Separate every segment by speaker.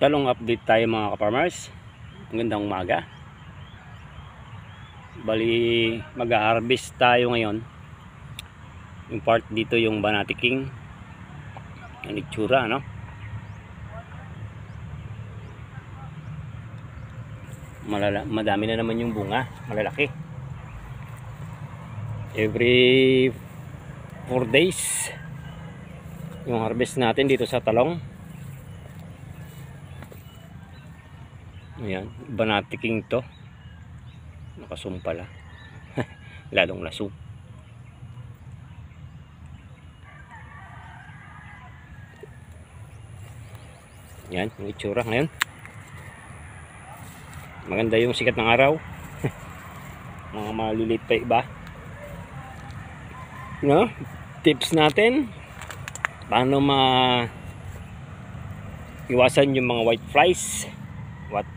Speaker 1: Talong update tayo mga ka-farmers. Magandang umaga. Bali mag-harvest tayo ngayon. Yung part dito yung Banati King. Ang itsura, no? Madami na naman yung bunga, malalaki. Every 4 days yung harvest natin dito sa talong. Ayan, Banati King to. Nakasum pala. Lalong laso. Yan, yung itsura ngayon. Maganda yung sikat ng araw. Mga maliliit pa iba. No? Tips natin. Paano iwasan yung mga white flies.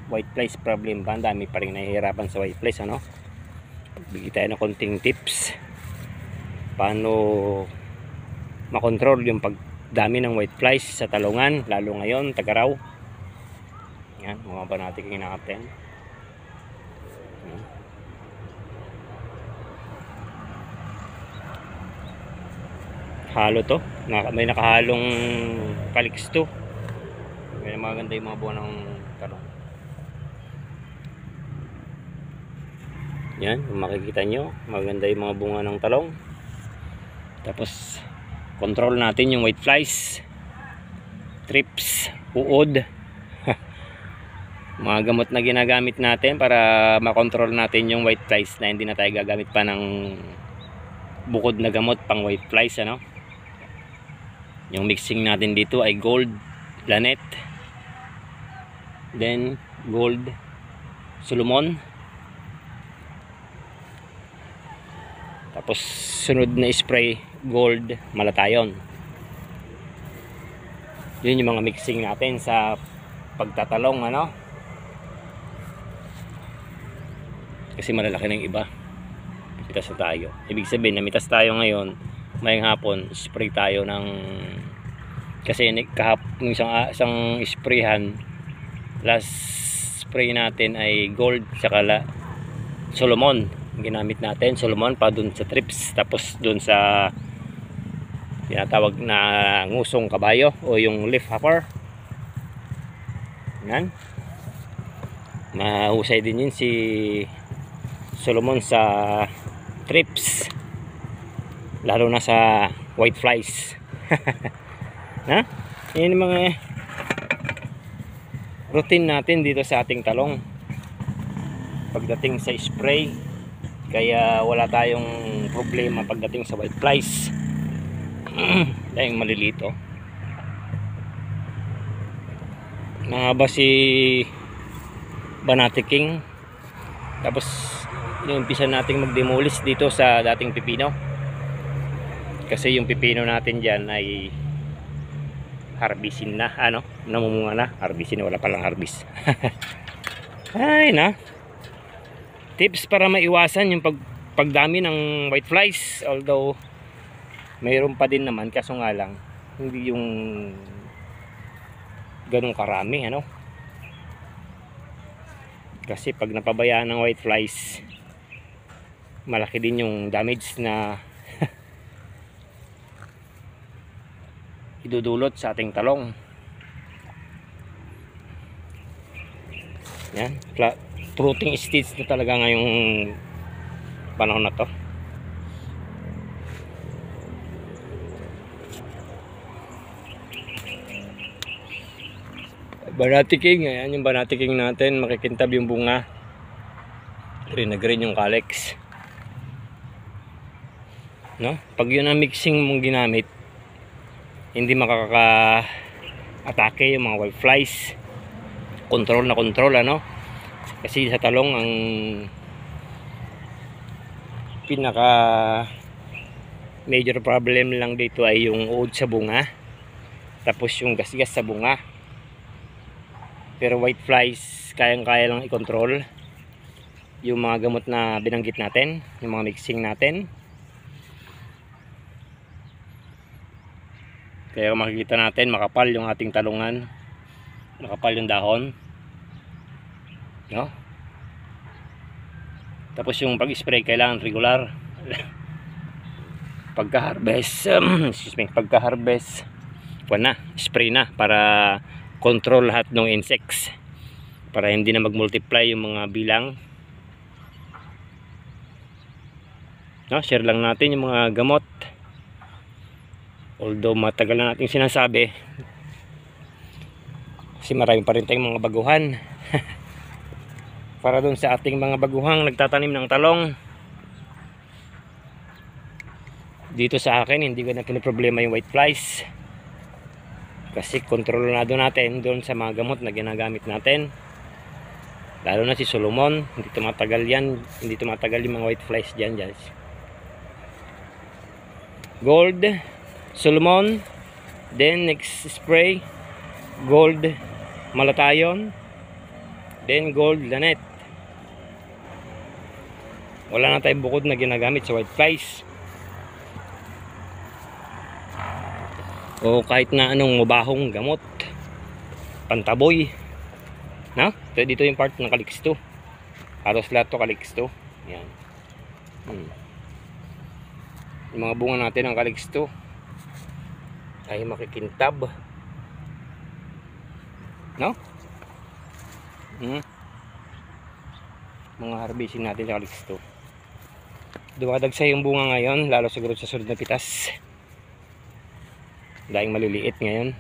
Speaker 1: White flies problem pa. Ang dami pa rin nahihirapan sa white flies, ano? Bigyan tayo ng konting tips. Paano makontrol yung pagdami ng white flies sa talungan, lalo ngayon, tag-araw. Yan, mga Banati King natin. Halo to. May nakahalong calyx to. May maganda yung mga buwan ng talong. Yan, kung makikita nyo, maganda yung mga bunga ng talong. Tapos control natin yung white flies, trips, uod. Mga gamot na ginagamit natin para makontrol natin yung white flies na hindi na tayo gagamit pa ng bukod na gamot pang white flies, ano? Yung mixing natin dito ay Gold Planet, then Gold Solomon, tapos sunod na spray Gold Malatayon. Yun yung mga mixing natin sa pagtatalong, ano? Kasi malalaki ng iba. Mitas na tayo. Ibig sabihin, namitas tayo ngayon, mayang hapon, spray tayo ng, kasi kahapon isang sprayhan, last spray natin ay Gold saka Solomon. Ginamit natin Solomon pa dun sa trips, tapos dun sa tinatawag na ngusong kabayo o yung leaf hopper. Yan, mahusay din yun si Solomon sa trips, lalo na sa white flies. Na? Yan yung mga routine natin dito sa ating talong pagdating sa spray, kaya wala tayong problema pagdating sa white flies. Dahil malilito. Nangaba si Banati King. Tapos yung umpisa nating mag-demolish dito sa dating pipino. Kasi yung pipino natin dyan ay harvestin na, ano, namumunga na. Harvestin, wala palang harvest. Ay na, tips para maiwasan yung pagdami ng white flies. Although mayroon pa din naman, kaso nga lang hindi yung ganun karami, ano. Kasi pag napabayaan ng white flies, malaki din yung damage na idudulot sa ating talong. Yan, fruiting stage na talaga ngayong panahon na to. Banati King, ayan yung Banati King natin, makikintab yung bunga. Green na green yung calyx. No? Pag yun ang mixing mong ginamit, hindi makaka-atake yung mga white flies. Control na control, ano? Kasi sa talong ang pinaka major problem lang dito ay yung uod sa bunga, tapos yung gasgas sa bunga. Pero white flies, kayang-kaya lang i-control yung mga gamot na binanggit natin, yung mga mixing natin. Kaya makikita natin makapal yung ating talungan. makapal yung dahon, no? Tapos yung pag-spray kailangan regular. Pagka-harvest, pagka-harvest, spray na para control lahat ng insects, para hindi na mag-multiply yung mga bilang. No, share lang natin yung mga gamot. Although matagal na natin sinasabi, kasi marami pa rin tayong mga baguhan. Para dun sa ating mga baguhang nagtatanim ng talong, dito sa akin hindi ko na pinoproblema yung white flies, kasi kontrolado natin doon sa mga gamot na ginagamit natin. Lalo na si Solomon, hindi tumatagal yan, hindi tumatagal yung mga white flies dyan, guys. Gold Solomon, then next spray Gold Malatayon, then Gold Lanet. Wala na tayong bukod na ginagamit sa white flies, o kahit na anong mabahong gamot, pantaboy, no? Dito yung part ng Calyx 2, halos lahat to Calyx 2. Yan. Yung mga bunga natin ng Calyx 2 ay makikintab, no? Mga harvesting natin sa Calyx 2. Dumadagsa yung bunga ngayon, lalo siguro sa sunod na pitas. Daing maliliit ngayon,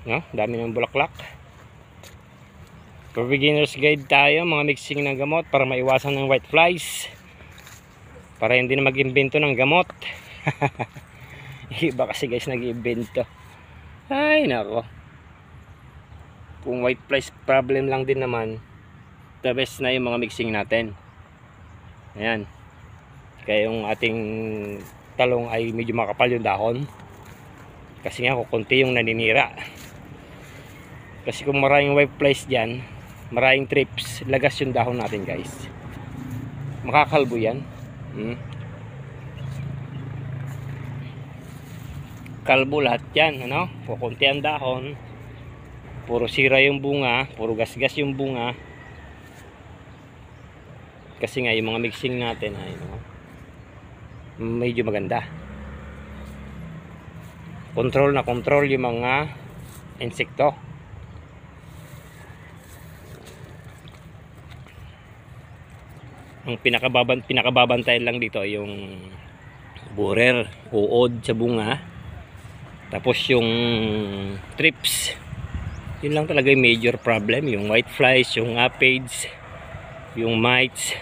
Speaker 1: no? Dami ng bulaklak. For beginners guide tayo, mga mixing ng gamot para maiwasan ng white flies, para hindi na mag-imbento ng gamot. Iba kasi guys nag-imbento. Ay nako, kung white flies problem lang din naman, the best na yung mga mixing natin. Ayan, kaya yung ating talong ay medyo makapal yung dahon, kasi nga kukunti yung naninira. Kasi kung maraming white flies dyan, maraming trips, lagas yung dahon natin guys, makakalbo yan. Kalbo lahat yan, ano? Kukunti ang dahon, puro sira yung bunga, puro gasgas yung bunga. Kasi nga yung mga mixing natin ay medyo maganda, control na control yung mga insekto. Ang pinakababantayan lang dito yung borer, uod sa bunga, tapos yung trips. Yun lang talaga yung major problem, yung white flies, yung aphids, yung mites.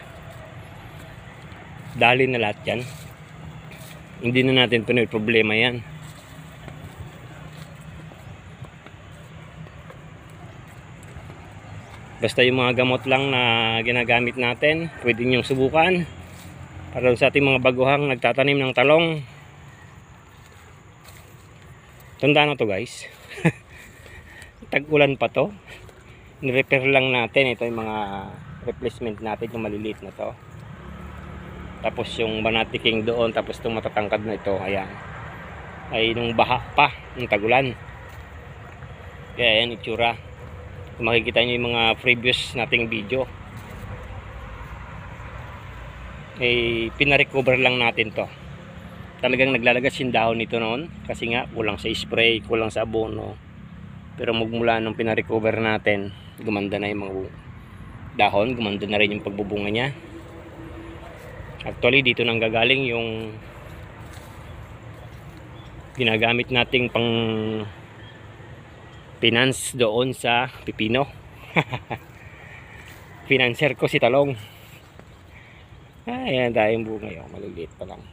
Speaker 1: Dali na lahat yan, hindi na natin ito problema yan. Basta yung mga gamot lang na ginagamit natin, pwede nyo subukan para sa ating mga baguhang nagtatanim ng talong. Tanda na to guys. Tag-ulan pa to, ni-repair lang natin. Ito yung mga replacement natin, yung maliliit na to. Tapos yung banati king doon, tapos itong matatangkad na ito, ayan, ay nung baha pa, ng tagulan. Kaya ayan itsura. Kung makikita nyo yung mga previous nating video, ay pinarecover lang natin to. Talagang naglalagas yung dahon nito noon, kasi nga kulang sa spray, kulang sa abono. Pero magmula nung pinarecover natin, gumanda na yung mga dahon, gumanda na rin yung pagbubunga niya. Actually dito nang gagaling yung ginagamit nating pang finance doon sa pipino. Financer ko si talong. Ayan tayong bunga yun, maliliit pa lang.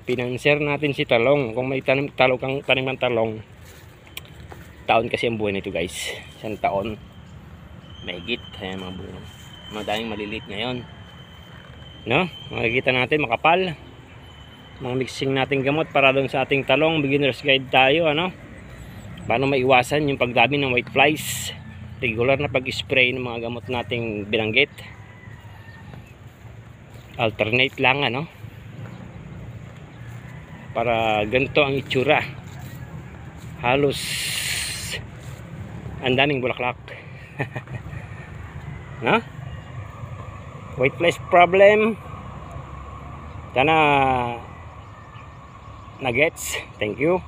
Speaker 1: Financer natin si talong. Kung may tanim ng talong, taon kasi ang buhay nito guys, 1 taon mahigit. Ayan mga bunga, madaming maliliit ngayon, no? Makikita natin makapal. Mga mixing nating gamot para doon sa ating talong. Beginners guide tayo, ano? Paano maiwasan yung pagdami ng white flies. Regular na pag-spray ng mga gamot nating binanggit. Alternate lang, ano? Para ganito ang itsura. Halos Ang daming bulaklak. No? White flies problem. Sana na gets. Thank you.